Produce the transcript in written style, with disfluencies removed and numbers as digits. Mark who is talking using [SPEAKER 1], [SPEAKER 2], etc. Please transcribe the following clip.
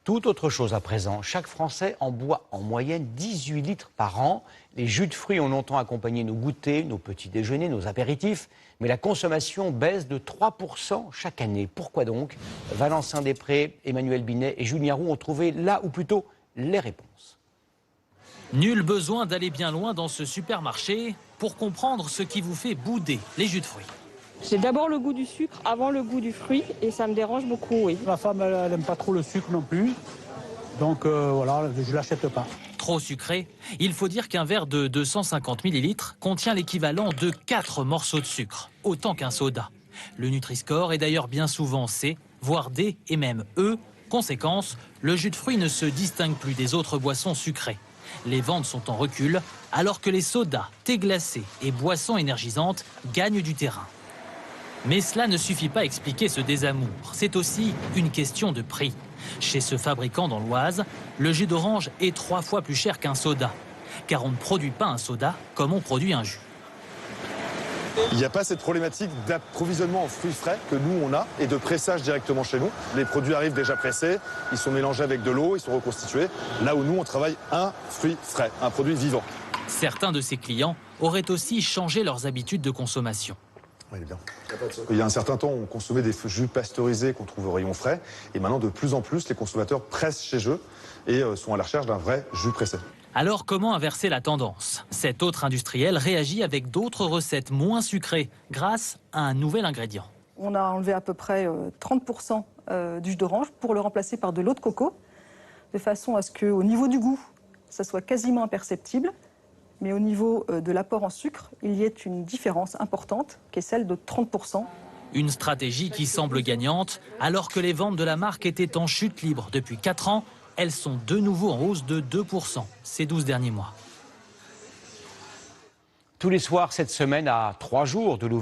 [SPEAKER 1] Tout autre chose à présent. Chaque Français en boit en moyenne 18 litres par an. Les jus de fruits ont longtemps accompagné nos goûters, nos petits déjeuners, nos apéritifs. Mais la consommation baisse de 3% chaque année. Pourquoi donc? Valentin Després, Emmanuel Binet et Julien Roux ont trouvé là, ou plutôt les réponses.
[SPEAKER 2] Nul besoin d'aller bien loin dans ce supermarché pour comprendre ce qui vous fait bouder les jus de fruits.
[SPEAKER 3] J'ai d'abord le goût du sucre avant le goût du fruit et ça me dérange beaucoup, oui.
[SPEAKER 4] Ma femme, elle n'aime pas trop le sucre non plus. Donc voilà, je ne l'achète pas.
[SPEAKER 2] Trop sucré? Il faut dire qu'un verre de 250 ml contient l'équivalent de 4 morceaux de sucre, autant qu'un soda. Le Nutri-Score est d'ailleurs bien souvent C, voire D et même E. Conséquence, le jus de fruits ne se distingue plus des autres boissons sucrées. Les ventes sont en recul, alors que les sodas, thés glacés et boissons énergisantes gagnent du terrain. Mais cela ne suffit pas à expliquer ce désamour. C'est aussi une question de prix. Chez ce fabricant dans l'Oise, le jus d'orange est 3 fois plus cher qu'un soda. Car on ne produit pas un soda comme on produit un jus.
[SPEAKER 5] Il n'y a pas cette problématique d'approvisionnement en fruits frais que nous on a et de pressage directement chez nous. Les produits arrivent déjà pressés, ils sont mélangés avec de l'eau, ils sont reconstitués. Là où nous on travaille un fruit frais, un produit vivant.
[SPEAKER 2] Certains de ses clients auraient aussi changé leurs habitudes de consommation.
[SPEAKER 5] Oui, bien. Il y a un certain temps, on consommait des jus pasteurisés qu'on trouve au rayon frais. Et maintenant, de plus en plus, les consommateurs pressent chez eux et sont à la recherche d'un vrai jus pressé.
[SPEAKER 2] Alors comment inverser la tendance? Cet autre industriel réagit avec d'autres recettes moins sucrées grâce à un nouvel ingrédient.
[SPEAKER 6] On a enlevé à peu près 30% du jus d'orange pour le remplacer par de l'eau de coco, de façon à ce qu'au niveau du goût, ça soit quasiment imperceptible. Mais au niveau de l'apport en sucre, il y ait une différence importante, qui est celle de 30%.
[SPEAKER 2] Une stratégie qui semble gagnante, alors que les ventes de la marque étaient en chute libre depuis 4 ans. Elles sont de nouveau en hausse de 2% ces 12 derniers mois.
[SPEAKER 1] Tous les soirs cette semaine, à 3 jours de l'ouverture